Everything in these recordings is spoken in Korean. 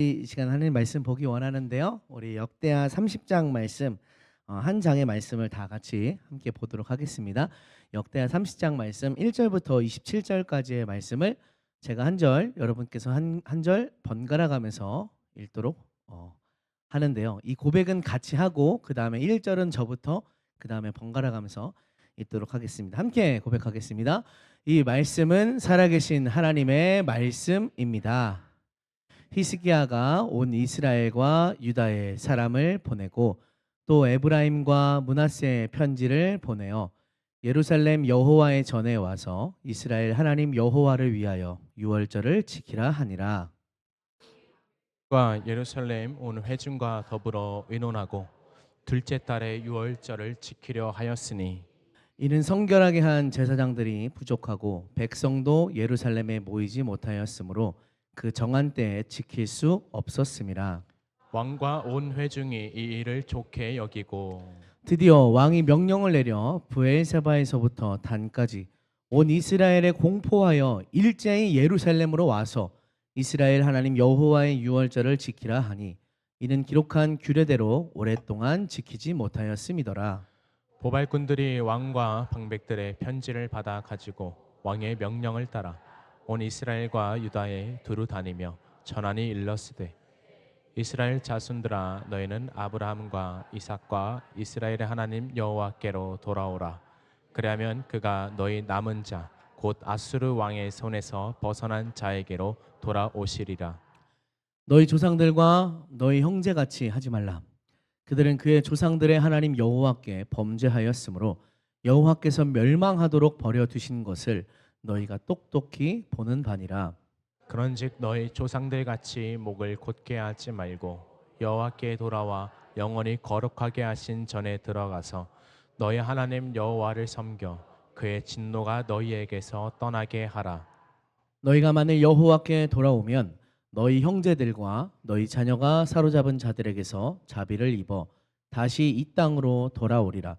이 시간 하나님 말씀 보기 원하는데요. 우리 역대하 30장 말씀 한 장의 말씀을 다 같이 함께 보도록 하겠습니다. 역대하 30장 말씀 1절부터 27절까지의 말씀을 제가 한 절, 여러분께서 한 절 번갈아 가면서 읽도록 하는데요. 이 고백은 같이 하고 그다음에 1절은 저부터 그다음에 번갈아 가면서 읽도록 하겠습니다. 함께 고백하겠습니다. 이 말씀은 살아계신 하나님의 말씀입니다. 히스기야가 온 이스라엘과 유다의 사람을 보내고 또 에브라임과 므낫세의 편지를 보내어 예루살렘 여호와의 전에 와서 이스라엘 하나님 여호와를 위하여 유월절을 지키라 하니라. 과 예루살렘 온 회중과 더불어 의논하고 둘째 달에 유월절을 지키려 하였으니 이는 성결하게 한 제사장들이 부족하고 백성도 예루살렘에 모이지 못하였으므로 그 정한 때에 지킬 수 없었음이라. 왕과 온 회중이 이 일을 좋게 여기고 드디어 왕이 명령을 내려 브엘세바에서부터 단까지 온 이스라엘에 공포하여 일제히 예루살렘으로 와서 이스라엘 하나님 여호와의 유월절을 지키라 하니 이는 기록한 규례대로 오랫동안 지키지 못하였음이더라. 보발꾼들이 왕과 방백들의 편지를 받아 가지고 왕의 명령을 따라 온 이스라엘과 유다에 두루 다니며 전하니 일렀으되 이스라엘 자손들아 너희는 아브라함과 이삭과 이스라엘의 하나님 여호와께로 돌아오라. 그리하면 그가 너희 남은 자 곧 아수르 왕의 손에서 벗어난 자에게로 돌아오시리라. 너희 조상들과 너희 형제같이 하지 말라. 그들은 그의 조상들의 하나님 여호와께 범죄하였으므로 여호와께서 멸망하도록 버려두신 것을 너희가 똑똑히 보는 바니라. 그런즉 너희 조상들 같이 목을 곧게 하지 말고 여호와께 돌아와 영원히 거룩하게 하신 전에 들어가서 너희 하나님 여호와를 섬겨 그의 진노가 너희에게서 떠나게 하라. 너희가 만일 여호와께 돌아오면 너희 형제들과 너희 자녀가 사로잡은 자들에게서 자비를 입어 다시 이 땅으로 돌아오리라.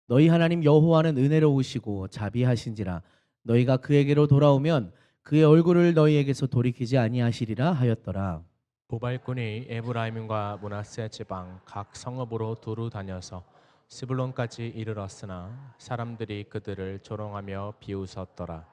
너희 하나님 여호와는 은혜로우시고 자비하신지라. 너희가 그에게로 돌아오면 그의 얼굴을 너희에게서 돌이키지 아니하시리라 하였더라. 보발꾼이 에브라임과 므낫세 지방 각 성읍으로 두루 다녀서 스불론까지 이르렀으나 사람들이 그들을 조롱하며 비웃었더라.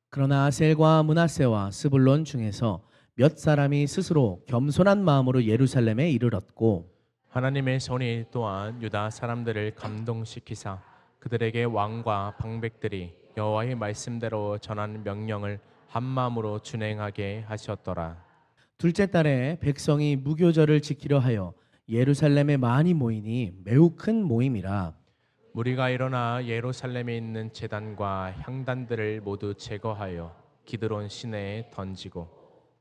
그러나 아셀과 므낫세와 스불론 중에서 몇 사람이 스스로 겸손한 마음으로 예루살렘에 이르렀고 하나님의 손이 또한 유다 사람들을 감동시키사 그들에게 왕과 방백들이 여호와의 말씀대로 전하는 명령을 한 마음으로 준행하게 하셨더라. 둘째 달에 백성이 무교절을 지키려 하여 예루살렘에 많이 모이니 매우 큰 모임이라. 무리가 일어나 예루살렘에 있는 제단과 향단들을 모두 제거하여 기드론 시내에 던지고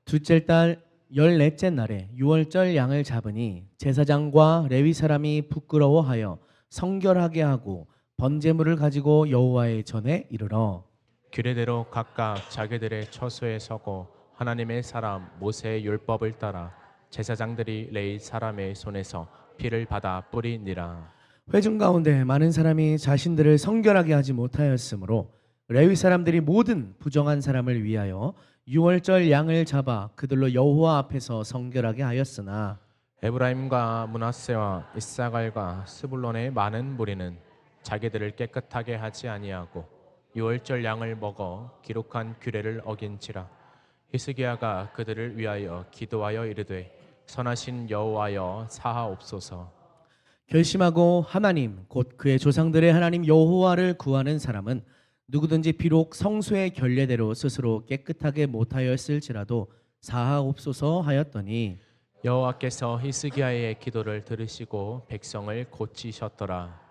둘째 달 14째 날에 유월절 양을 잡으니 제사장과 레위 사람이 부끄러워하여 성결하게 하고 번제물을 가지고 여호와의 전에 이르러 규례대로 각각 자기들의 처소에 서고 하나님의 사람 모세의 율법을 따라 제사장들이 레위 사람의 손에서 피를 받아 뿌리니라. 회중 가운데 많은 사람이 자신들을 성결하게 하지 못하였으므로 레위 사람들이 모든 부정한 사람을 위하여 유월절 양을 잡아 그들로 여호와 앞에서 성결하게 하였으나 에브라임과 므낫세와 이사갈과 스불론의 많은 무리는 자기들을 깨끗하게 하지 아니하고 유월절 양을 먹어 기록한 규례를 어긴지라. 히스기야가 그들을 위하여 기도하여 이르되 선하신 여호와여 사하옵소서. 결심하고 하나님 곧 그의 조상들의 하나님 여호와를 구하는 사람은 누구든지 비록 성소의 결례대로 스스로 깨끗하게 못하였을지라도 사하옵소서 하였더니 여호와께서 히스기야의 기도를 들으시고 백성을 고치셨더라.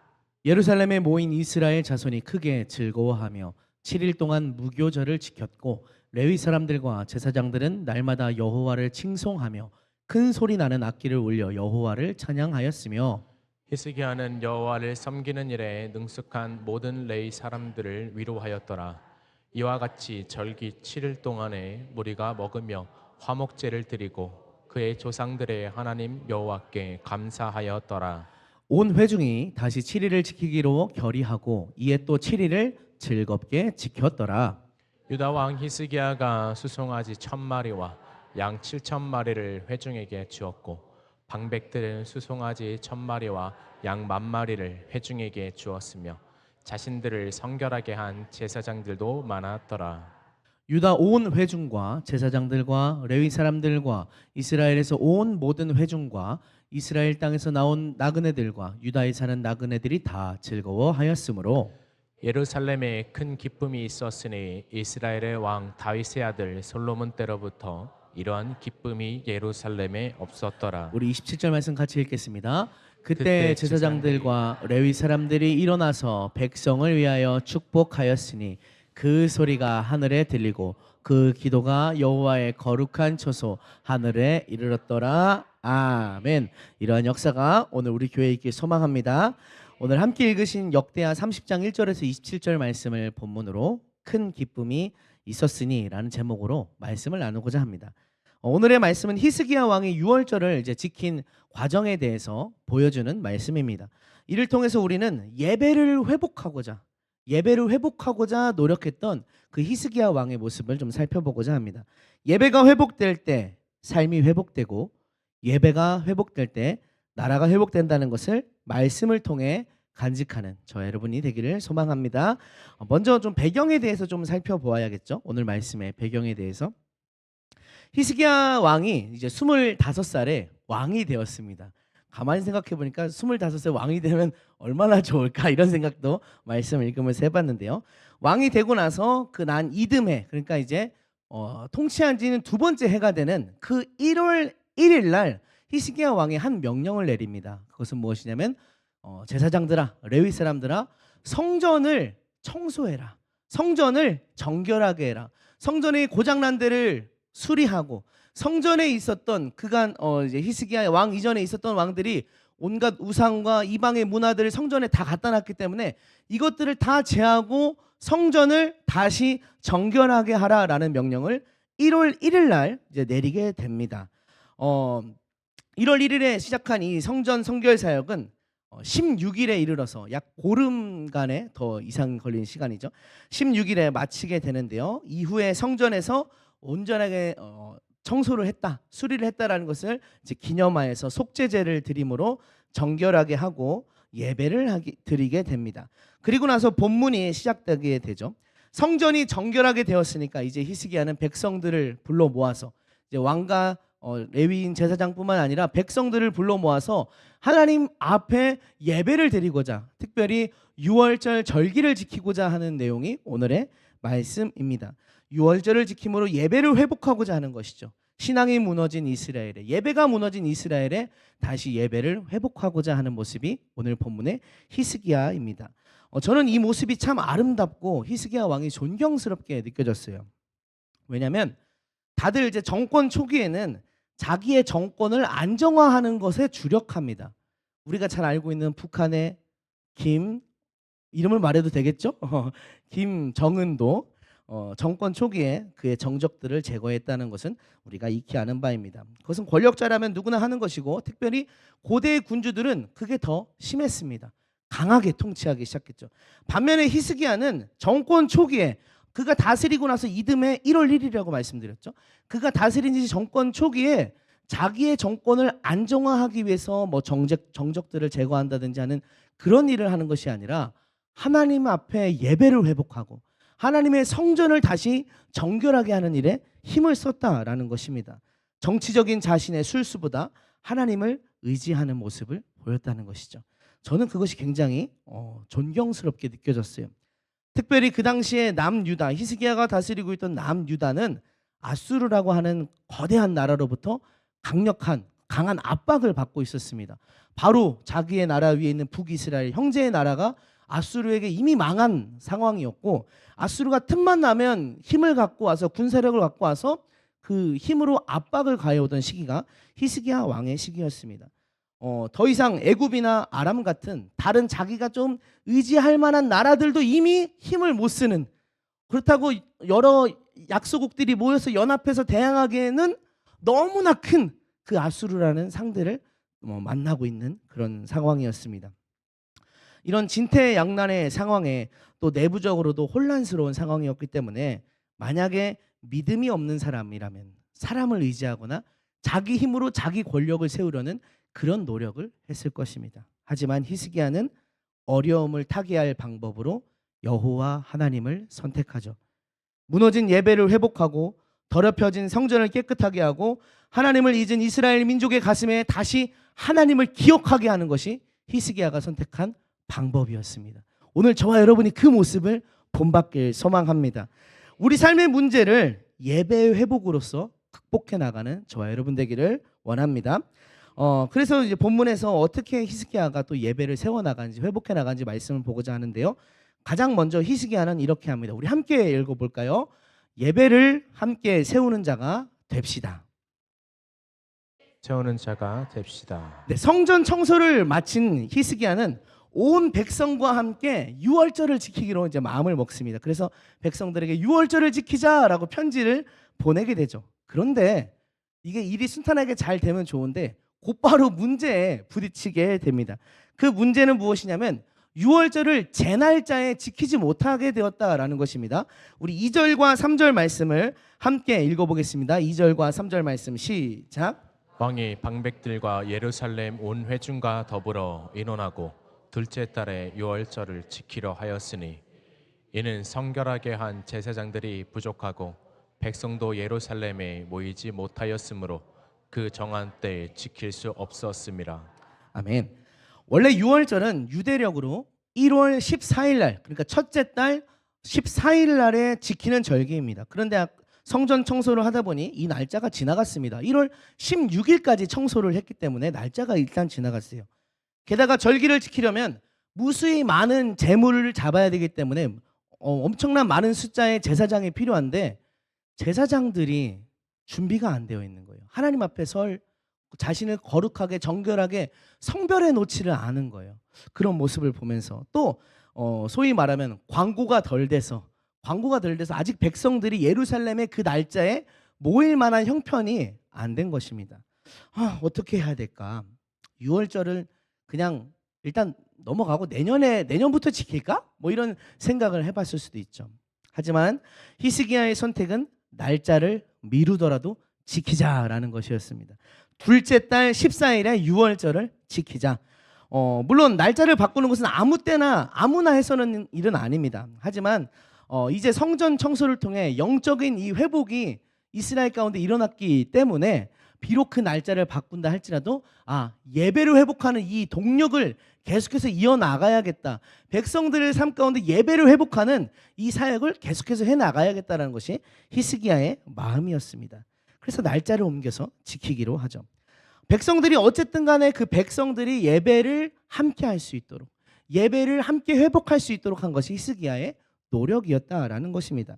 예루살렘에 모인 이스라엘 자손이 크게 즐거워하며 7일 동안 무교절을 지켰고 레위 사람들과 제사장들은 날마다 여호와를 칭송하며 큰 소리 나는 악기를 울려 여호와를 찬양하였으며 히스기야는 여호와를 섬기는 일에 능숙한 모든 레위 사람들을 위로하였더라. 이와 같이 절기 7일 동안에 무리가 먹으며 화목제를 드리고 그의 조상들의 하나님 여호와께 감사하였더라. 온 회중이 다시 7일을 지키기로 결의하고 이에 또 7일을 즐겁게 지켰더라. 유다 왕 히스기야가 수송아지 1000마리와 양 7천 마리를 회중에게 주었고 방백들은 수송아지 1,000마리와 양 10,000마리를 회중에게 주었으며 자신들을 성결하게 한 제사장들도 많았더라. 유다 온 회중과 제사장들과 레위 사람들과 이스라엘에서 온 모든 회중과 이스라엘 땅에서 나온 나그네들과 유다에 사는 나그네들이 다 즐거워하였으므로 예루살렘에 큰 기쁨이 있었으니 이스라엘의 왕 다윗의 아들 솔로몬 때로부터 이러한 기쁨이 예루살렘에 없었더라. 우리 27절 말씀 같이 읽겠습니다. 그때 그때 제사장들과 레위 사람들이 일어나서 백성을 위하여 축복하였으니 그 소리가 하늘에 들리고 그 기도가 여호와의 거룩한 처소 하늘에 이르렀더라. 아멘. 이러한 역사가 오늘 우리 교회에 있길 소망합니다. 오늘 함께 읽으신 역대하 30장 1절에서 27절 말씀을 본문으로 큰 기쁨이 있었으니 라는 제목으로 말씀을 나누고자 합니다. 오늘의 말씀은 히스기야 왕이 유월절을 이제 지킨 과정에 대해서 보여주는 말씀입니다. 이를 통해서 우리는 예배를 회복하고자 노력했던 그 히스기야 왕의 모습을 좀 살펴보고자 합니다. 예배가 회복될 때 삶이 회복되고 예배가 회복될 때 나라가 회복된다는 것을 말씀을 통해 간직하는 저 여러분이 되기를 소망합니다. 먼저 좀 배경에 대해서 좀 살펴보아야겠죠. 오늘 말씀의 배경에 대해서. 히스기야 왕이 이제 25살에 왕이 되었습니다. 가만히 생각해 보니까 25살 왕이 되면 얼마나 좋을까 이런 생각도 말씀을 읽으면서 해봤는데요. 왕이 되고 나서 그 난 이듬해, 그러니까 이제 통치한 지는 두 번째 해가 되는 그 1월 1일 날 히스기야 왕이 한 명령을 내립니다. 그것은 무엇이냐면 제사장들아, 레위 사람들아, 성전을 청소해라. 성전을 정결하게 해라. 성전의 고장난 데를 수리하고 성전에 있었던 그간 이제 히스기야 왕 이전에 있었던 왕들이 온갖 우상과 이방의 문화들을 성전에 다 갖다 놨기 때문에 이것들을 다 제하고 성전을 다시 정결하게 하라라는 명령을 1월 1일 날 이제 내리게 됩니다. 1월 1일에 시작한 이 성전 성결 사역은 16일에 이르러서 약 보름간의 더 이상 걸린 시간이죠. 16일에 마치게 되는데요. 이후에 성전에서 온전하게 청소를 했다, 수리를 했다라는 것을 이제 기념하여서 속죄제를 드림으로 정결하게 하고 예배를 드리게 됩니다. 그리고 나서 본문이 시작되게 되죠. 성전이 정결하게 되었으니까 이제 히스기야는 백성들을 불러 모아서 이제 왕과 레위인 제사장뿐만 아니라 백성들을 불러 모아서 하나님 앞에 예배를 드리고자 특별히 유월절 절기를 지키고자 하는 내용이 오늘의 말씀입니다. 유월절을 지킴으로 예배를 회복하고자 하는 것이죠. 신앙이 무너진 이스라엘에, 예배가 무너진 이스라엘에 다시 예배를 회복하고자 하는 모습이 오늘 본문의 히스기야입니다. 저는 이 모습이 참 아름답고 히스기야 왕이 존경스럽게 느껴졌어요. 왜냐하면 다들 이제 정권 초기에는 자기의 정권을 안정화하는 것에 주력합니다. 우리가 잘 알고 있는 북한의 이름을 말해도 되겠죠? 김정은도 정권 초기에 그의 정적들을 제거했다는 것은 우리가 익히 아는 바입니다. 그것은 권력자라면 누구나 하는 것이고 특별히 고대의 군주들은 그게 더 심했습니다. 강하게 통치하기 시작했죠. 반면에 히스기야는 정권 초기에 그가 다스리고 나서 이듬해 1월 1일이라고 말씀드렸죠. 그가 다스린 지 정권 초기에 자기의 정권을 안정화하기 위해서 뭐 정적들을 제거한다든지 하는 그런 일을 하는 것이 아니라 하나님 앞에 예배를 회복하고 하나님의 성전을 다시 정결하게 하는 일에 힘을 썼다라는 것입니다. 정치적인 자신의 술수보다 하나님을 의지하는 모습을 보였다는 것이죠. 저는 그것이 굉장히 존경스럽게 느껴졌어요. 특별히 그 당시에 남유다, 히스기야가 다스리고 있던 남유다는 아수르라고 하는 거대한 나라로부터 강한 압박을 받고 있었습니다. 바로 자기의 나라 위에 있는 북이스라엘 형제의 나라가 아수르에게 이미 망한 상황이었고 아수르가 틈만 나면 힘을 갖고 와서 군사력을 갖고 와서 그 힘으로 압박을 가해오던 시기가 히스기야 왕의 시기였습니다. 더 이상 애굽이나 아람 같은 다른 자기가 좀 의지할 만한 나라들도 이미 힘을 못 쓰는, 그렇다고 여러 약소국들이 모여서 연합해서 대항하기에는 너무나 큰 그 아수르라는 상대를 만나고 있는 그런 상황이었습니다. 이런 진퇴양난의 상황에 또 내부적으로도 혼란스러운 상황이었기 때문에 만약에 믿음이 없는 사람이라면 사람을 의지하거나 자기 힘으로 자기 권력을 세우려는 그런 노력을 했을 것입니다. 하지만 히스기야는 어려움을 타개할 방법으로 여호와 하나님을 선택하죠. 무너진 예배를 회복하고 더럽혀진 성전을 깨끗하게 하고 하나님을 잊은 이스라엘 민족의 가슴에 다시 하나님을 기억하게 하는 것이 히스기야가 선택한 방법이었습니다. 오늘 저와 여러분이 그 모습을 본받길 소망합니다. 우리 삶의 문제를 예배의 회복으로서 극복해 나가는 저와 여러분 되기를 원합니다. 그래서 이제 본문에서 어떻게 히스기야가 또 예배를 세워 나가는지 회복해 나가는지 말씀을 보고자 하는데요. 가장 먼저 히스기야는 이렇게 합니다. 우리 함께 읽어볼까요? 예배를 함께 세우는 자가 됩시다. 세우는 자가 됩시다. 네, 성전 청소를 마친 히스기야는 온 백성과 함께 유월절을 지키기로 이제 마음을 먹습니다. 그래서 백성들에게 유월절을 지키자라고 편지를 보내게 되죠. 그런데 이게 일이 순탄하게 잘 되면 좋은데 곧바로 문제에 부딪히게 됩니다. 그 문제는 무엇이냐면 유월절을 제 날짜에 지키지 못하게 되었다라는 것입니다. 우리 2절과 3절 말씀을 함께 읽어보겠습니다. 2절과 3절 말씀 시작. 왕이 방백들과 예루살렘 온 회중과 더불어 의논하고 둘째 달에 유월절을 지키려 하였으니 이는 성결하게 한 제사장들이 부족하고 백성도 예루살렘에 모이지 못하였으므로 그 정한 때에 지킬 수 없었음이라. 아멘. 원래 유월절은 유대력으로 1월 14일 날, 그러니까 첫째 달 14일 날에 지키는 절기입니다. 그런데 성전 청소를 하다 보니 이 날짜가 지나갔습니다. 1월 16일까지 청소를 했기 때문에 날짜가 일단 지나갔어요. 게다가 절기를 지키려면 무수히 많은 제물을 잡아야 되기 때문에 엄청난 많은 숫자의 제사장이 필요한데 제사장들이 준비가 안 되어 있는 거예요. 하나님 앞에 설 자신을 거룩하게 정결하게 성별해 놓지를 않은 거예요. 그런 모습을 보면서 또 소위 말하면 광고가 덜 돼서 아직 백성들이 예루살렘의 그 날짜에 모일 만한 형편이 안 된 것입니다. 어떻게 해야 될까? 6월절을 그냥 일단 넘어가고 내년부터 지킬까? 뭐 이런 생각을 해봤을 수도 있죠. 하지만 히스기야의 선택은 날짜를 미루더라도 지키자라는 것이었습니다. 둘째 달 14일에 6월절을 지키자. 물론 날짜를 바꾸는 것은 아무 때나 아무나 해서는 일은 아닙니다. 하지만 이제 성전 청소를 통해 영적인 이 회복이 이스라엘 가운데 일어났기 때문에 비록 그 날짜를 바꾼다 할지라도 예배를 회복하는 이 동력을 계속해서 이어나가야겠다. 백성들의 삶 가운데 예배를 회복하는 이 사역을 계속해서 해나가야겠다는 것이 히스기야의 마음이었습니다. 그래서 날짜를 옮겨서 지키기로 하죠. 백성들이 어쨌든 간에 그 백성들이 예배를 함께 할 수 있도록, 예배를 함께 회복할 수 있도록 한 것이 히스기야의 노력이었다라는 것입니다.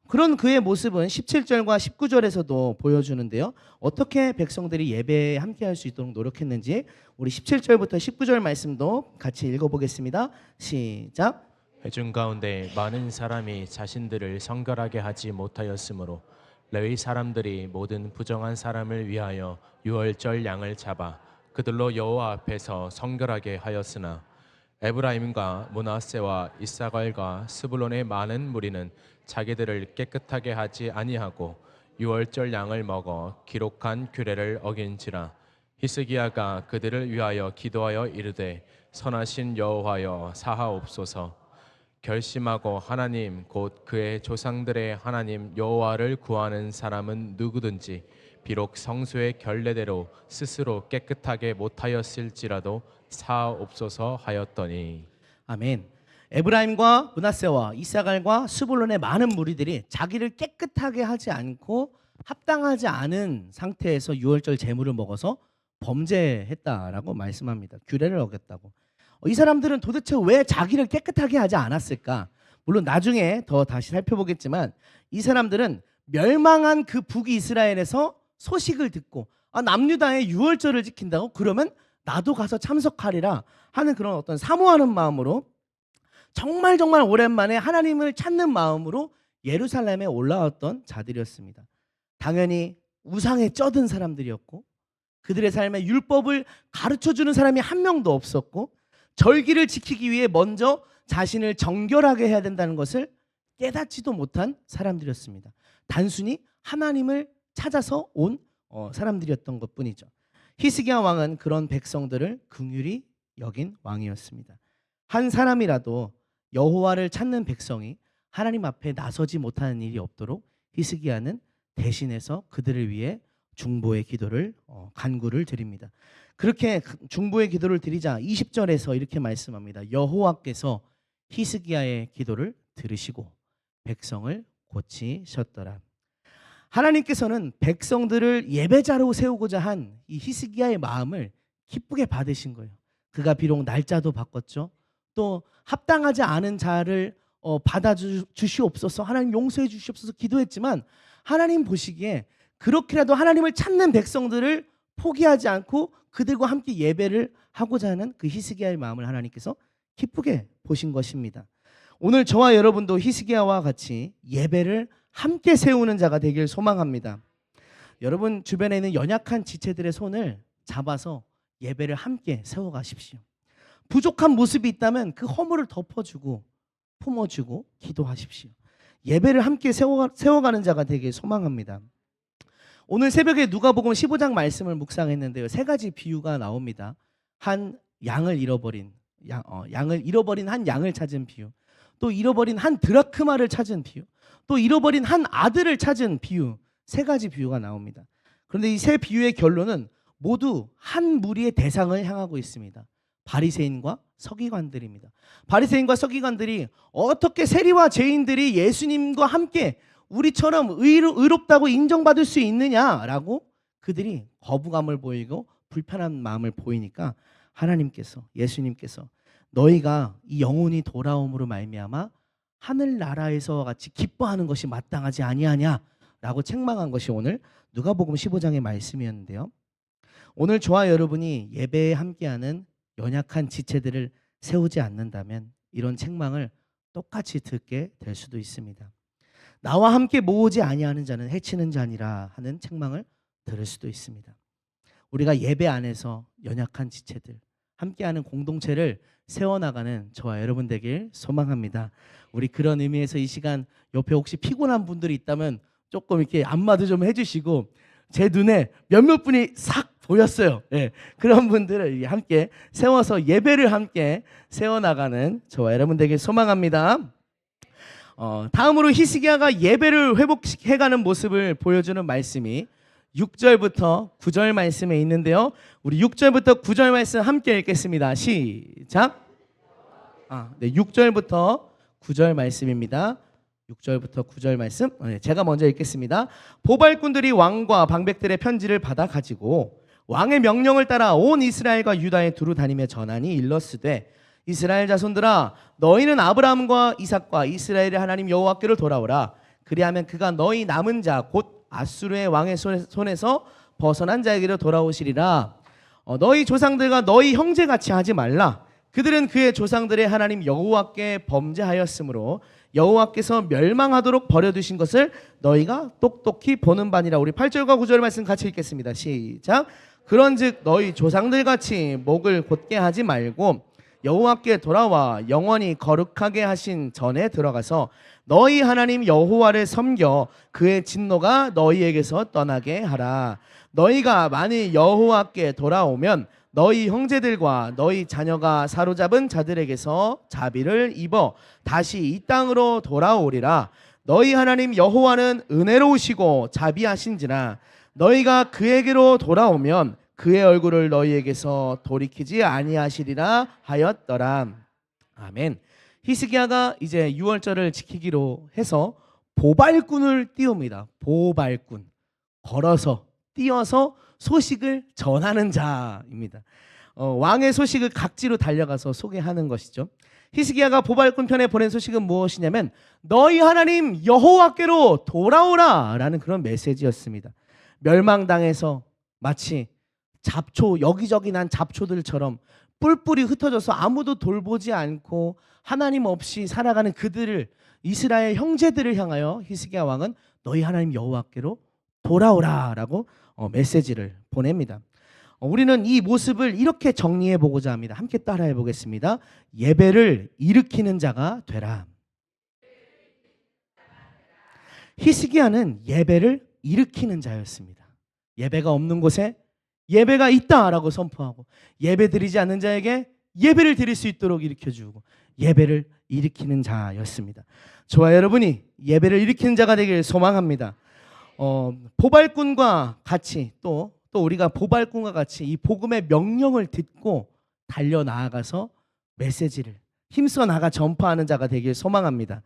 그런 그의 모습은 17절과 19절에서도 보여주는데요. 어떻게 백성들이 예배에 함께 할 수 있도록 노력했는지 우리 17절부터 19절 말씀도 같이 읽어보겠습니다. 시작. 회중 가운데 많은 사람이 자신들을 성결하게 하지 못하였으므로 레위 사람들이 모든 부정한 사람을 위하여 유월절 양을 잡아 그들로 여호와 앞에서 성결하게 하였으나 에브라임과 므낫세와 이사갈과 스불론의 많은 무리는 자기들을 깨끗하게 하지 아니하고 유월절 양을 먹어 기록한 규례를 어긴지라. 히스기야가 그들을 위하여 기도하여 이르되 선하신 여호와여 사하옵소서. 결심하고 하나님 곧 그의 조상들의 하나님 여호와를 구하는 사람은 누구든지 비록 성소의 결례대로 스스로 깨끗하게 못하였을지라도 사옵소서 하였더니. 아멘. 에브라임과 므낫세와 이사갈과 스불론의 많은 무리들이 자기를 깨끗하게 하지 않고 합당하지 않은 상태에서 유월절 제물을 먹어서 범죄했다라고 말씀합니다. 규례를 어겼다고. 이 사람들은 도대체 왜 자기를 깨끗하게 하지 않았을까? 물론 나중에 더 다시 살펴보겠지만 이 사람들은 멸망한 그 북이스라엘에서 소식을 듣고 남유다의 유월절을 지킨다고 그러면 나도 가서 참석하리라 하는 그런 어떤 사모하는 마음으로 정말 오랜만에 하나님을 찾는 마음으로 예루살렘에 올라왔던 자들이었습니다. 당연히 우상에 쩌든 사람들이었고 그들의 삶에 율법을 가르쳐주는 사람이 한 명도 없었고 절기를 지키기 위해 먼저 자신을 정결하게 해야 된다는 것을 깨닫지도 못한 사람들이었습니다. 단순히 하나님을 찾아서 온 사람들이었던 것뿐이죠. 히스기야 왕은 그런 백성들을 긍휼히 여긴 왕이었습니다. 한 사람이라도 여호와를 찾는 백성이 하나님 앞에 나서지 못하는 일이 없도록 히스기야는 대신해서 그들을 위해 중보의 기도를 간구를 드립니다. 그렇게 중보의 기도를 드리자 20절에서 이렇게 말씀합니다. 여호와께서 히스기야의 기도를 들으시고 백성을 고치셨더라. 하나님께서는 백성들을 예배자로 세우고자 한 이 히스기야의 마음을 기쁘게 받으신 거예요. 그가 비록 날짜도 바꿨죠. 또 합당하지 않은 자를 받아주시옵소서, 하나님 용서해 주시옵소서 기도했지만 하나님 보시기에 그렇게라도 하나님을 찾는 백성들을 포기하지 않고 그들과 함께 예배를 하고자 하는 그 히스기야의 마음을 하나님께서 기쁘게 보신 것입니다. 오늘 저와 여러분도 히스기야와 같이 예배를 함께 세우는 자가 되길 소망합니다. 여러분 주변에 있는 연약한 지체들의 손을 잡아서 예배를 함께 세워가십시오. 부족한 모습이 있다면 그 허물을 덮어주고 품어주고 기도하십시오. 예배를 함께 세워가는 자가 되길 소망합니다. 오늘 새벽에 누가복음 15장 말씀을 묵상했는데요. 세 가지 비유가 나옵니다. 한 양을 잃어버린 한 양을 찾은 비유, 또 잃어버린 한 드라크마를 찾은 비유, 또 잃어버린 한 아들을 찾은 비유, 세 가지 비유가 나옵니다. 그런데 이 세 비유의 결론은 모두 한 무리의 대상을 향하고 있습니다. 바리새인과 서기관들입니다. 바리새인과 서기관들이 어떻게 세리와 죄인들이 예수님과 함께 우리처럼 의롭다고 인정받을 수 있느냐라고 그들이 거부감을 보이고 불편한 마음을 보이니까 하나님께서, 예수님께서 너희가 이 영혼이 돌아옴으로 말미암아 하늘나라에서 같이 기뻐하는 것이 마땅하지 아니하냐라고 책망한 것이 오늘 누가복음 15장의 말씀이었는데요. 오늘 저와 여러분이 예배에 함께하는 연약한 지체들을 세우지 않는다면 이런 책망을 똑같이 듣게 될 수도 있습니다. 나와 함께 모으지 아니하는 자는 해치는 자니라 하는 책망을 들을 수도 있습니다. 우리가 예배 안에서 연약한 지체들, 함께하는 공동체를 세워나가는 저와 여러분 되길 소망합니다. 우리 그런 의미에서 이 시간 옆에 혹시 피곤한 분들이 있다면 조금 이렇게 안마도 좀 해주시고, 제 눈에 몇몇 분이 싹 보였어요. 예, 그런 분들을 함께 세워서 예배를 함께 세워나가는 저와 여러분 되길 소망합니다. 다음으로 히스기야가 예배를 회복해가는 모습을 보여주는 말씀이 6절부터 9절 말씀에 있는데요. 우리 6절부터 9절 말씀 함께 읽겠습니다. 시작. 6절부터 9절 말씀입니다. 6절부터 9절 말씀 제가 먼저 읽겠습니다. 보발꾼들이 왕과 방백들의 편지를 받아 가지고 왕의 명령을 따라 온 이스라엘과 유다에 두루 다니며 전하니 일러스되 이스라엘 자손들아 너희는 아브라함과 이삭과 이스라엘의 하나님 여호와께로 돌아오라. 그리하면 그가 너희 남은 자 곧 아수르의 왕의 손에서 벗어난 자에게로 돌아오시리라. 너희 조상들과 너희 형제같이 하지 말라. 그들은 그의 조상들의 하나님 여호와께 범죄하였으므로 여호와께서 멸망하도록 버려두신 것을 너희가 똑똑히 보는 바니라. 우리 8절과 9절 말씀 같이 읽겠습니다. 시작. 그런즉 너희 조상들같이 목을 곧게 하지 말고 여호와께 돌아와 영원히 거룩하게 하신 전에 들어가서 너희 하나님 여호와를 섬겨 그의 진노가 너희에게서 떠나게 하라. 너희가 만일 여호와께 돌아오면 너희 형제들과 너희 자녀가 사로잡은 자들에게서 자비를 입어 다시 이 땅으로 돌아오리라. 너희 하나님 여호와는 은혜로우시고 자비하신지라 너희가 그에게로 돌아오면 그의 얼굴을 너희에게서 돌이키지 아니하시리라 하였더라. 아멘. 히스기야가 이제 유월절을 지키기로 해서 보발꾼을 띄웁니다. 보발꾼, 걸어서 뛰어서 소식을 전하는 자입니다. 왕의 소식을 각지로 달려가서 소개하는 것이죠. 히스기야가 보발꾼 편에 보낸 소식은 무엇이냐면 너희 하나님 여호와께로 돌아오라 라는 그런 메시지였습니다. 멸망당해서 마치 잡초, 여기저기 난 잡초들처럼 뿔뿔이 흩어져서 아무도 돌보지 않고 하나님 없이 살아가는 그들을, 이스라엘 형제들을 향하여 히스기야 왕은 너희 하나님 여호와께로 돌아오라 라고 메시지를 보냅니다. 우리는 이 모습을 이렇게 정리해 보고자 합니다. 함께 따라해 보겠습니다. 예배를 일으키는 자가 되라. 히스기야는 예배를 일으키는 자였습니다. 예배가 없는 곳에 예배가 있다라고 선포하고, 예배 드리지 않는 자에게 예배를 드릴 수 있도록 일으켜주고, 예배를 일으키는 자였습니다. 저와 여러분이 예배를 일으키는 자가 되길 소망합니다. 보발꾼과 같이 또 우리가 보발꾼과 같이 이 복음의 명령을 듣고 달려 나아가서 메시지를 힘써 나가 전파하는 자가 되길 소망합니다.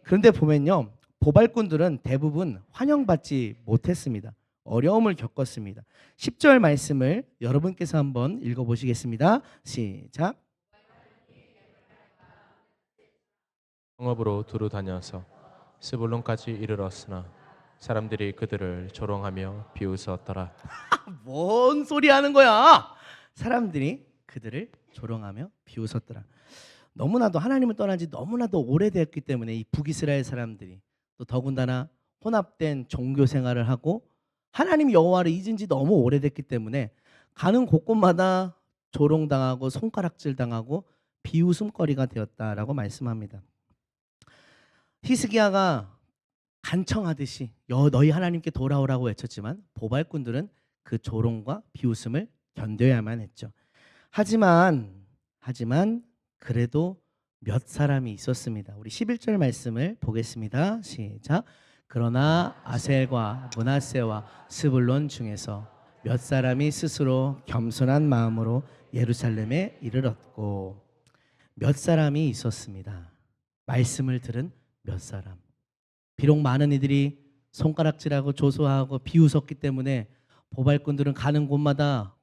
그런데 보면요, 보발꾼들은 대부분 환영받지 못했습니다. 어려움을 겪었습니다. 10절 말씀을 여러분께서 한번 읽어보시겠습니다. 시작. 성읍으로 두루 다녀서 스불론까지 이르렀으나 사람들이 그들을 조롱하며 비웃었더라. 뭔 소리 하는 거야? 사람들이 그들을 조롱하며 비웃었더라. 너무나도 하나님을 떠난 지 너무나도 오래되었기 때문에 이 북이스라엘 사람들이 또 더군다나 혼합된 종교 생활을 하고 하나님 여호와를 잊은 지 너무 오래됐기 때문에 가는 곳곳마다 조롱당하고 손가락질 당하고 비웃음거리가 되었다라고 말씀합니다. 히스기야가 간청하듯이 너희 하나님께 돌아오라고 외쳤지만 보발꾼들은 그 조롱과 비웃음을 견뎌야만 했죠. 하지만 그래도 몇 사람이 있었습니다. 우리 11절 말씀을 보겠습니다. 시작. 그러나 아셀과 므낫세와 스불론 중에서 몇 사람이 스스로 겸손한 마음으로 예루살렘에 이르렀고, 몇 사람이 있었습니다. 말씀을 들은 몇 사람. 비록 많은 이들이 손가락질하고 조소하고 비웃었기 때문에 보발꾼들은 가는 곳마다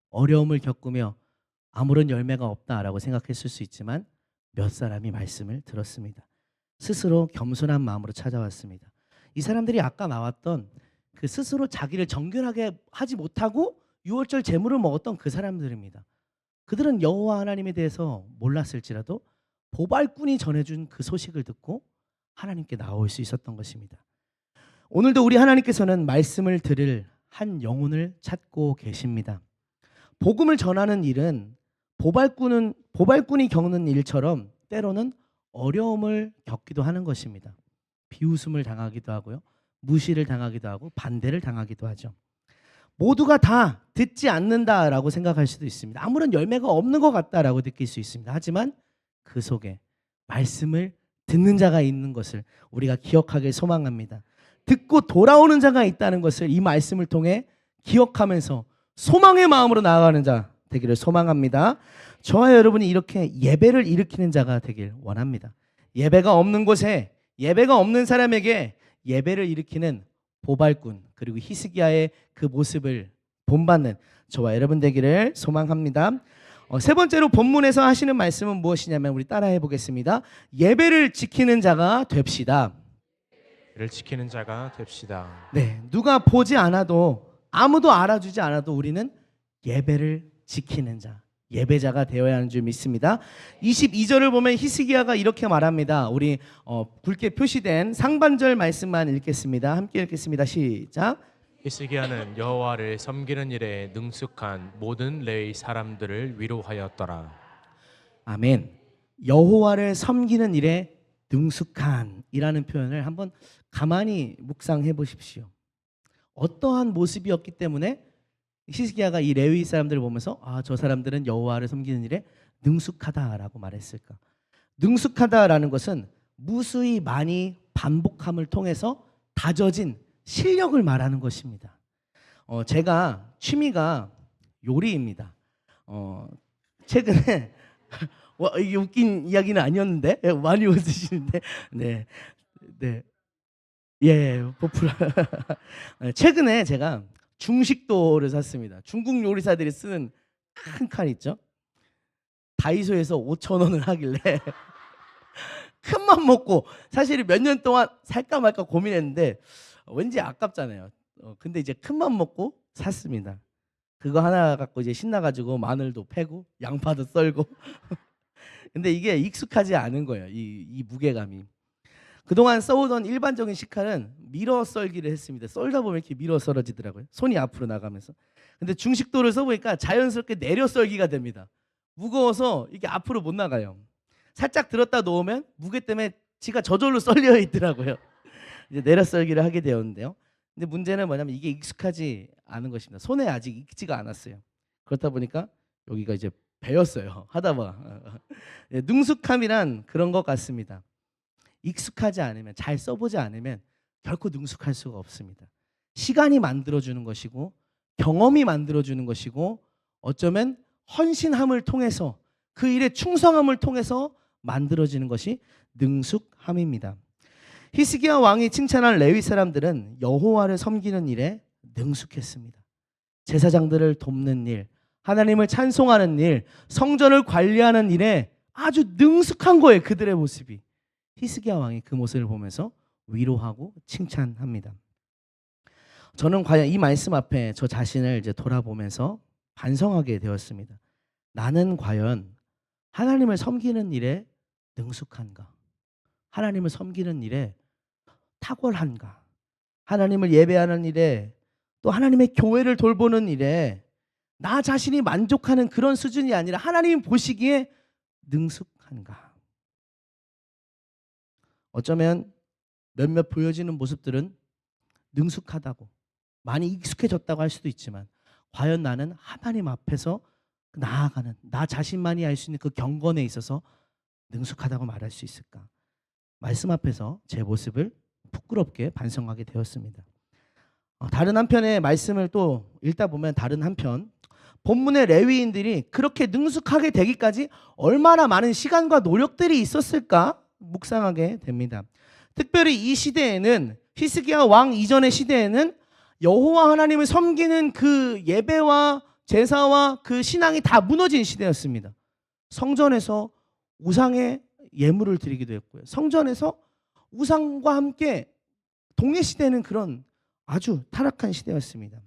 어려움을 겪으며 아무런 열매가 없다라고 생각했을 수 있지만 몇 사람이 말씀을 들었습니다. 스스로 겸손한 마음으로 찾아왔습니다. 이 사람들이 아까 나왔던 그 스스로 자기를 정결하게 하지 못하고 유월절 제물을 먹었던 그 사람들입니다. 그들은 여호와 하나님에 대해서 몰랐을지라도 보발꾼이 전해준 그 소식을 듣고 하나님께 나올 수 있었던 것입니다. 오늘도 우리 하나님께서는 말씀을 들을 한 영혼을 찾고 계십니다. 복음을 전하는 일은 보발꾼이 겪는 일처럼 때로는 어려움을 겪기도 하는 것입니다. 비웃음을 당하기도 하고요, 무시를 당하기도 하고 반대를 당하기도 하죠. 모두가 다 듣지 않는다라고 생각할 수도 있습니다. 아무런 열매가 없는 것 같다라고 느낄 수 있습니다. 하지만 그 속에 말씀을 듣는 자가 있는 것을 우리가 기억하길 소망합니다. 듣고 돌아오는 자가 있다는 것을 이 말씀을 통해 기억하면서 소망의 마음으로 나아가는 자 되기를 소망합니다. 저와 여러분이 이렇게 예배를 일으키는 자가 되길 원합니다. 예배가 없는 곳에, 예배가 없는 사람에게 예배를 일으키는 보발꾼, 그리고 히스기야의 그 모습을 본받는 저와 여러분 되기를 소망합니다. 세 번째로 본문에서 하시는 말씀은 무엇이냐면, 우리 따라해 보겠습니다. 예배를 지키는 자가 됩시다. 예배를 지키는 자가 됩시다. 네, 누가 보지 않아도, 아무도 알아주지 않아도 우리는 예배를 지키는 자, 예배자가 되어야 하는 줄 믿습니다. 22절을 보면 히스기야가 이렇게 말합니다. 우리 굵게 표시된 상반절 말씀만 읽겠습니다. 함께 읽겠습니다. 시작. 히스기야는 여호와를 섬기는 일에 능숙한 모든 레위 사람들을 위로하였더라. 아멘. 여호와를 섬기는 일에 능숙한이라는 표현을 한번 가만히 묵상해 보십시오. 어떠한 모습이었기 때문에 히스기야가 이 레위 사람들을 보면서 저 사람들은 여호와를 섬기는 일에 능숙하다라고 말했을까? 능숙하다라는 것은 무수히 많이 반복함을 통해서 다져진 실력을 말하는 것입니다. 제가 취미가 요리입니다. 최근에 이게 웃긴 이야기는 아니었는데 많이 웃으시는데 네, 포플. 최근에 제가 중식도를 샀습니다. 중국 요리사들이 쓰는 큰 칼 있죠. 다이소에서 5,000원을 하길래 큰맘 먹고, 사실 몇 년 동안 살까 말까 고민했는데 왠지 아깝잖아요. 근데 이제 큰맘 먹고 샀습니다. 그거 하나 갖고 이제 신나가지고 마늘도 패고 양파도 썰고 근데 이게 익숙하지 않은 거예요. 이 무게감이. 그동안 써오던 일반적인 식칼은 밀어 썰기를 했습니다. 썰다 보면 이렇게 밀어 썰어지더라고요. 손이 앞으로 나가면서. 근데 중식도를 써보니까 자연스럽게 내려 썰기가 됩니다. 무거워서 이게 앞으로 못 나가요. 살짝 들었다 놓으면 무게 때문에 지가 저절로 썰려 있더라고요. 이제 내려 썰기를 하게 되었는데요. 근데 문제는 뭐냐면 이게 익숙하지 않은 것입니다. 손에 아직 익지가 않았어요. 그렇다 보니까 여기가 이제 배였어요. 하다 봐. 예, 능숙함이란 그런 것 같습니다. 익숙하지 않으면, 잘 써보지 않으면 결코 능숙할 수가 없습니다. 시간이 만들어주는 것이고 경험이 만들어주는 것이고 어쩌면 헌신함을 통해서 그 일에 충성함을 통해서 만들어지는 것이 능숙함입니다. 히스기야 왕이 칭찬한 레위 사람들은 여호와를 섬기는 일에 능숙했습니다. 제사장들을 돕는 일, 하나님을 찬송하는 일, 성전을 관리하는 일에 아주 능숙한 거예요. 그들의 모습이. 히스기야 왕이 그 모습을 보면서 위로하고 칭찬합니다. 저는 과연 이 말씀 앞에 저 자신을 이제 돌아보면서 반성하게 되었습니다. 나는 과연 하나님을 섬기는 일에 능숙한가? 하나님을 섬기는 일에 탁월한가? 하나님을 예배하는 일에 또 하나님의 교회를 돌보는 일에 나 자신이 만족하는 그런 수준이 아니라 하나님이 보시기에 능숙한가? 어쩌면 몇몇 보여지는 모습들은 능숙하다고 많이 익숙해졌다고 할 수도 있지만 과연 나는 하나님 앞에서 나아가는 나 자신만이 알 수 있는 그 경건에 있어서 능숙하다고 말할 수 있을까? 말씀 앞에서 제 모습을 부끄럽게 반성하게 되었습니다. 다른 한편의 말씀을 또 읽다 보면 다른 한편 본문의 레위인들이 그렇게 능숙하게 되기까지 얼마나 많은 시간과 노력들이 있었을까 묵상하게 됩니다. 특별히 이 시대에는 히스기야 왕 이전의 시대에는 여호와 하나님을 섬기는 그 예배와 제사와 그 신앙이 다 무너진 시대였습니다. 성전에서 우상의 예물을 드리기도 했고요. 성전에서 우상과 함께 동일시되는 그런 아주 타락한 시대였습니다.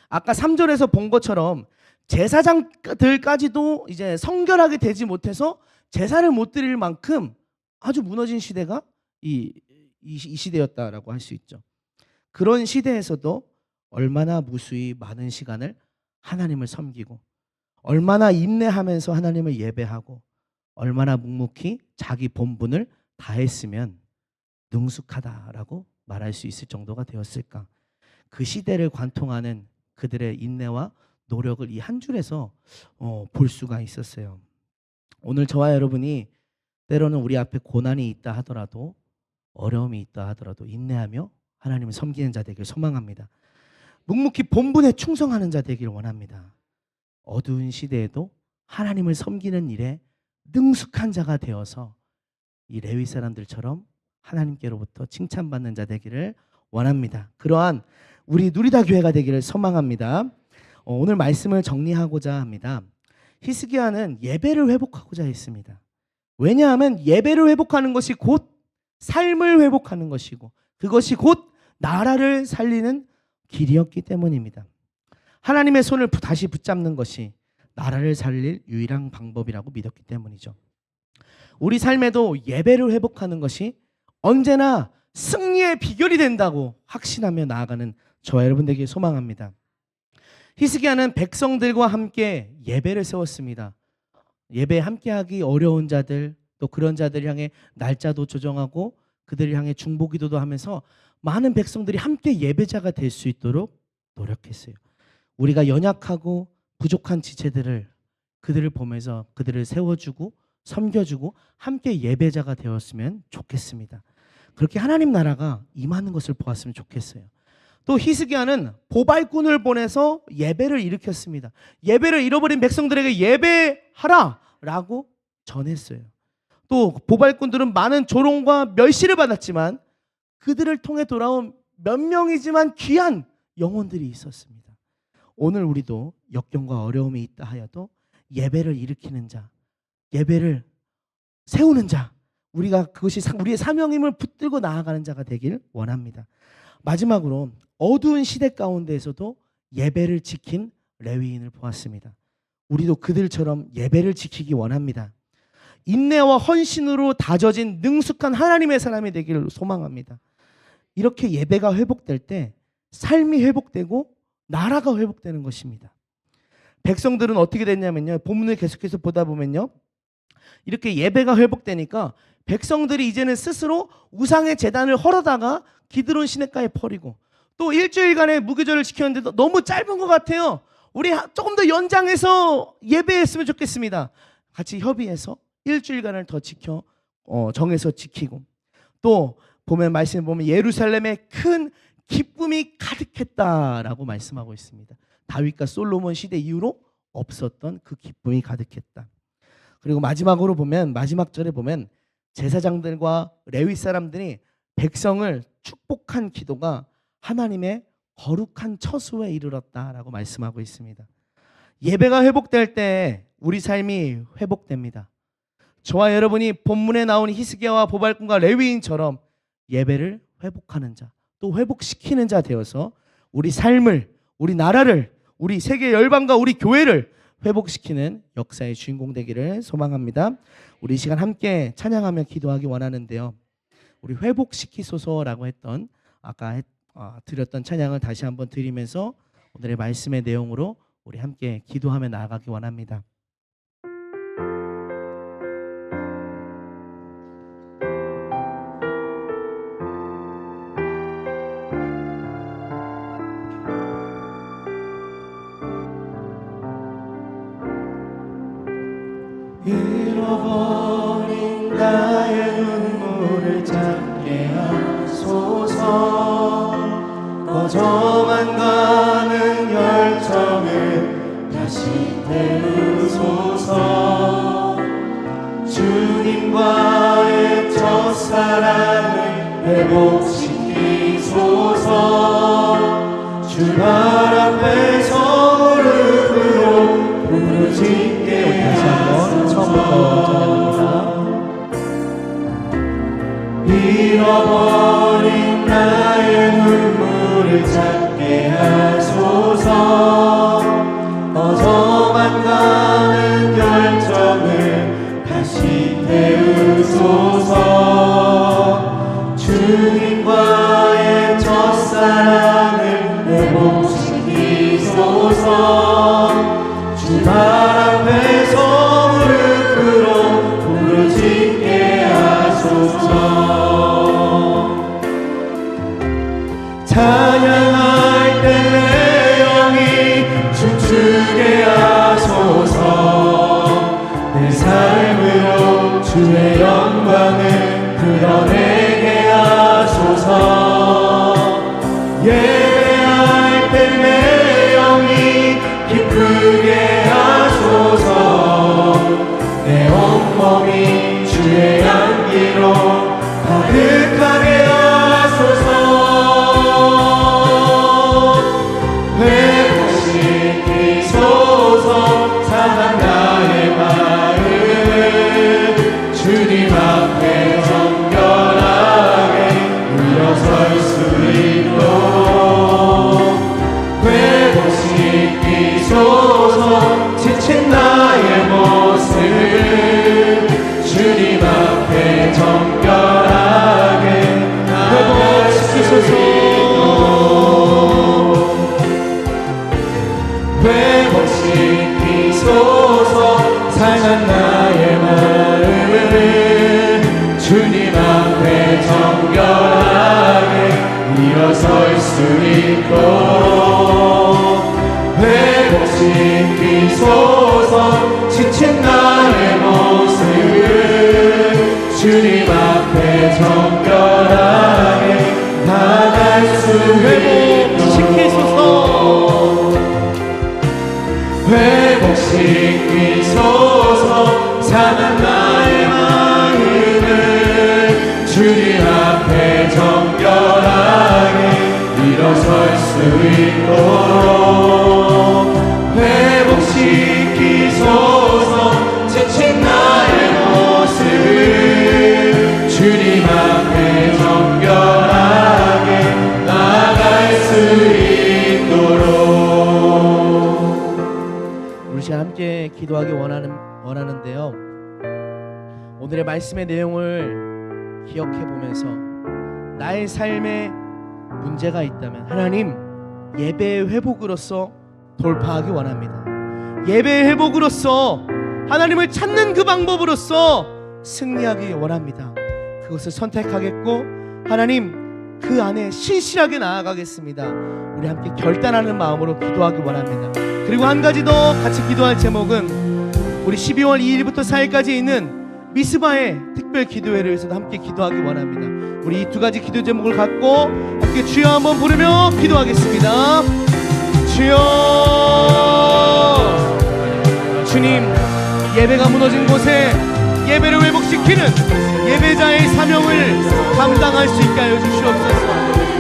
아까 3절에서 본 것처럼 제사장들까지도 이제 성결하게 되지 못해서 제사를 못 드릴 만큼 아주 무너진 시대가 이 시대였다라고 할 수 있죠. 그런 시대에서도 얼마나 무수히 많은 시간을 하나님을 섬기고 얼마나 인내하면서 하나님을 예배하고 얼마나 묵묵히 자기 본분을 다했으면 능숙하다라고 말할 수 있을 정도가 되었을까. 그 시대를 관통하는 그들의 인내와 노력을 이 한 줄에서 볼 수가 있었어요. 오늘 저와 여러분이 때로는 우리 앞에 고난이 있다 하더라도 어려움이 있다 하더라도 인내하며 하나님을 섬기는 자 되길 소망합니다. 묵묵히 본분에 충성하는 자 되길 원합니다. 어두운 시대에도 하나님을 섬기는 일에 능숙한 자가 되어서 이 레위 사람들처럼 하나님께로부터 칭찬받는 자 되기를 원합니다. 그러한 우리 누리다 교회가 되기를 소망합니다. 오늘 말씀을 정리하고자 합니다. 히스기야는 예배를 회복하고자 했습니다. 왜냐하면 예배를 회복하는 것이 곧 삶을 회복하는 것이고 그것이 곧 나라를 살리는 길이었기 때문입니다. 하나님의 손을 다시 붙잡는 것이 나라를 살릴 유일한 방법이라고 믿었기 때문이죠. 우리 삶에도 예배를 회복하는 것이 언제나 승리의 비결이 된다고 확신하며 나아가는 저와 여러분 되길 소망합니다. 히스기야는 백성들과 함께 예배를 세웠습니다. 예배에 함께하기 어려운 자들 또 그런 자들 향해 날짜도 조정하고 그들을 향해 중보기도도 하면서 많은 백성들이 함께 예배자가 될 수 있도록 노력했어요. 우리가 연약하고 부족한 지체들을 그들을 보면서 그들을 세워주고 섬겨주고 함께 예배자가 되었으면 좋겠습니다. 그렇게 하나님 나라가 임하는 것을 보았으면 좋겠어요. 또 히스기야는 보발꾼을 보내서 예배를 일으켰습니다. 예배를 잃어버린 백성들에게 예배하라라고 전했어요. 또 보발꾼들은 많은 조롱과 멸시를 받았지만 그들을 통해 돌아온 몇 명이지만 귀한 영혼들이 있었습니다. 오늘 우리도 역경과 어려움이 있다 하여도 예배를 일으키는 자, 예배를 세우는 자, 우리가 그것이 우리의 사명임을 붙들고 나아가는 자가 되길 원합니다. 마지막으로 어두운 시대 가운데에서도 예배를 지킨 레위인을 보았습니다. 우리도 그들처럼 예배를 지키기 원합니다. 인내와 헌신으로 다져진 능숙한 하나님의 사람이 되기를 소망합니다. 이렇게 예배가 회복될 때 삶이 회복되고 나라가 회복되는 것입니다. 백성들은 어떻게 됐냐면요. 본문을 계속해서 보다 보면요. 이렇게 예배가 회복되니까 백성들이 이제는 스스로 우상의 제단을 헐어다가 기드론 시냇가에 버리고 또 일주일간의 무교절을 지켰는데도 너무 짧은 것 같아요. 우리 조금 더 연장해서 예배했으면 좋겠습니다. 같이 협의해서 일주일간을 더 정해서 지키고, 또 보면 말씀에 보면 예루살렘에 큰 기쁨이 가득했다라고 말씀하고 있습니다. 다윗과 솔로몬 시대 이후로 없었던 그 기쁨이 가득했다. 그리고 마지막으로 보면, 마지막 절에 보면 제사장들과 레위 사람들이 백성을 축복한 기도가 하나님의 거룩한 처소에 이르렀다라고 말씀하고 있습니다. 예배가 회복될 때 우리 삶이 회복됩니다. 저와 여러분이 본문에 나온 히스기야와 보발꾼과 레위인처럼 예배를 회복하는 자, 또 회복시키는 자 되어서 우리 삶을, 우리 나라를, 우리 세계 열방과 우리 교회를 회복시키는 역사의 주인공 되기를 소망합니다. 우리 이 시간 함께 찬양하며 기도하기 원하는데요. 우리 회복시키소서라고 했던 아까 드렸던 찬양을 다시 한번 드리면서 오늘의 말씀의 내용으로 우리 함께 기도하며 나아가기 원합니다. 잃어버린 나의 눈물을 찾게 하소서. 꺼져만 가는 열정을 다시 태우소서. 주님과의 첫사랑을 회복시키소서. 주발 앞에서 무릎으로 부르짖게 다시 한번 처음부터 찬양합니다. 잃어버린 나의 눈물을 찾게 하소서. 꺼져만 가는 열정을 다시 태우소서. 주님과의 첫사랑을 회복시키소서. 주발 앞에서 무릎으로 부르짖게 하소서. 찬양할 때 내 영이 춤추게 하소서. 내 삶으로 주의 영광을 드러내게 하소서. 예배할 때 내 영이 기쁘게 하소서. 내 온몸이 주의 향기로 가득하게 하소서. 회복시키소서. 상한 나의 마음을 주님 앞에 정결하게 일어설 수 있도록 회복시키소서. 지친 나의 모습을 주님 앞에 정결하게 회복시키소서. 회복시키소서. 상한 나의 마음을 주님 앞에 정결하게 일어설 수 있도록 회복시키소서. 지친 나의 모습을 주님 앞에 정결하게 나갈 수 회복시키소서. 회복시키소서. 상한 나의 마음을 주님 앞에 정결하게 일어설 수 있도록 회복시키소서. 지친 나의 모습을 주님 앞에 정결하게 나갈 수 있도록. 우리 시간 함께 기도하기 원하는데요. 오늘의 말씀의 내용을 기억해 보면서 나의 삶에 문제가 있다면 하나님, 예배의 회복으로서 돌파하기 원합니다. 예배의 회복으로서 하나님을 찾는 그 방법으로서 승리하기 원합니다. 그것을 선택하겠고, 하나님, 그 안에 신실하게 나아가겠습니다. 우리 함께 결단하는 마음으로 기도하기 원합니다. 그리고 한 가지 더 같이 기도할 제목은 우리 12월 2일부터 4일까지 있는 미스바의 특별 기도회를 위해서도 함께 기도하기 원합니다. 우리 이 두 가지 기도 제목을 갖고 함께 주여 한번 부르며 기도하겠습니다. 주여, 주님, 예배가 무너진 곳에 예배를 회복시키는 예배자의 사명을 감당할 수 있게 하여 주시옵소서.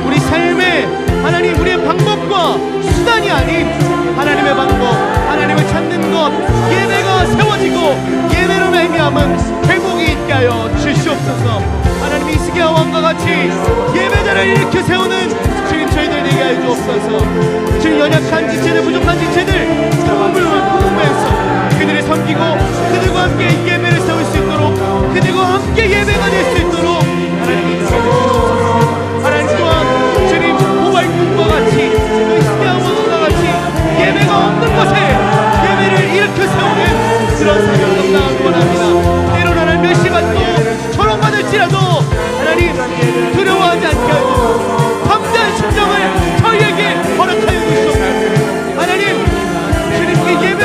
우리 삶의 하나님, 우리의 방법과 수단이 아닌 하나님의 방법, 하나님을 찾는 것, 예배가 세워지고 예배로 말미암은 회복이 있게 하여 주시옵소서. 하나님, 히스기야 왕과 같이 예배자를 일으켜 세우는 주님 저희들 되게 하여 주옵소서. 주님, 연약한 지체들, 부족한 지체들 도움을 구해서 그들을 섬기고 그들과 함께 예배를 세울 수 있도록, 그들과 함께 예배가 될 수 있도록 하나님 인도하옵소서. 하나님 또한 주님 보발꾼과 같이 히스기야 왕과 같이 예배가 없는 곳에 예배를 일으켜 세우는 그런 사명을 감당하기 원합니다. 때로는 하나님 멸시받고 조롱받을지라도 하나님 두려워하지 않게 하고 담대한 심정을 저희에게 허락하여 주시옵소서. 하나님, 주님께 예배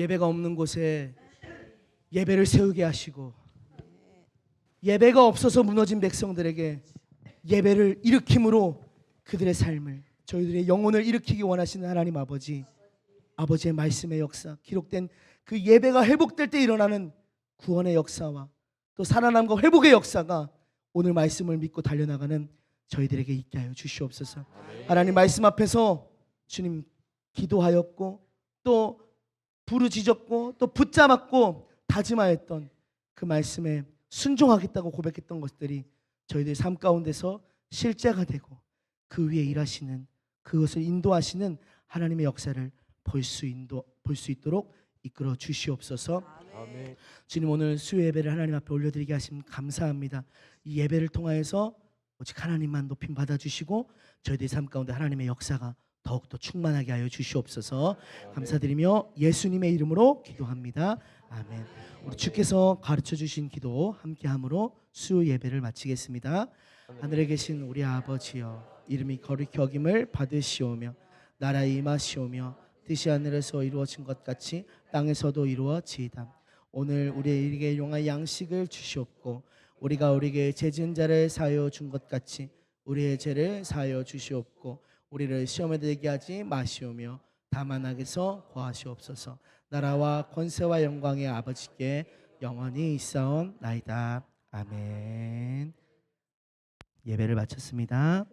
예배가 없는 곳에 예배를 세우게 하시고, 예배가 없어서 무너진 백성들에게 예배를 일으킴으로 그들의 삶을, 저희들의 영혼을 일으키기 원하시는 하나님 아버지, 아버지의 말씀의 역사, 기록된 그 예배가 회복될 때 일어나는 구원의 역사와 또 살아남과 회복의 역사가 오늘 말씀을 믿고 달려나가는 저희들에게 있게 하여 주시옵소서. 하나님 말씀 앞에서 주님 기도하였고 또 부르짖었고 또 붙잡았고 다짐하였던 그 말씀에 순종하겠다고 고백했던 것들이 저희들 삶 가운데서 실제가 되고 그 위에 일하시는, 그것을 인도하시는 하나님의 역사를 볼 수 있도록 이끌어 주시옵소서. 아멘. 주님, 오늘 수요 예배를 하나님 앞에 올려드리게 하심 감사합니다. 이 예배를 통하여서 오직 하나님만 높임 받아주시고 저희들의 삶 가운데 하나님의 역사가 더욱더 충만하게 하여 주시옵소서. 감사드리며 예수님의 이름으로 기도합니다. 아멘. 우리 주께서 가르쳐 주신 기도 함께함으로 수요 예배를 마치겠습니다. 하늘에 계신 우리 아버지여, 이름이 거룩히 여김을 받으시오며 나라에 임하시오며 뜻이 하늘에서 이루어진 것 같이 땅에서도 이루어지이다. 오늘 우리에게 일용할 양식을 주시옵고 우리가 우리에게 죄 지은 자를 사하여 준 것 같이 우리의 죄를 사하여 주시옵고 우리를 시험에 들게 하지 마시오며 다만 악에서 구하시옵소서. 나라와 권세와 영광의 아버지께 영원히 있사옵나이다. 아멘. 예배를 마쳤습니다.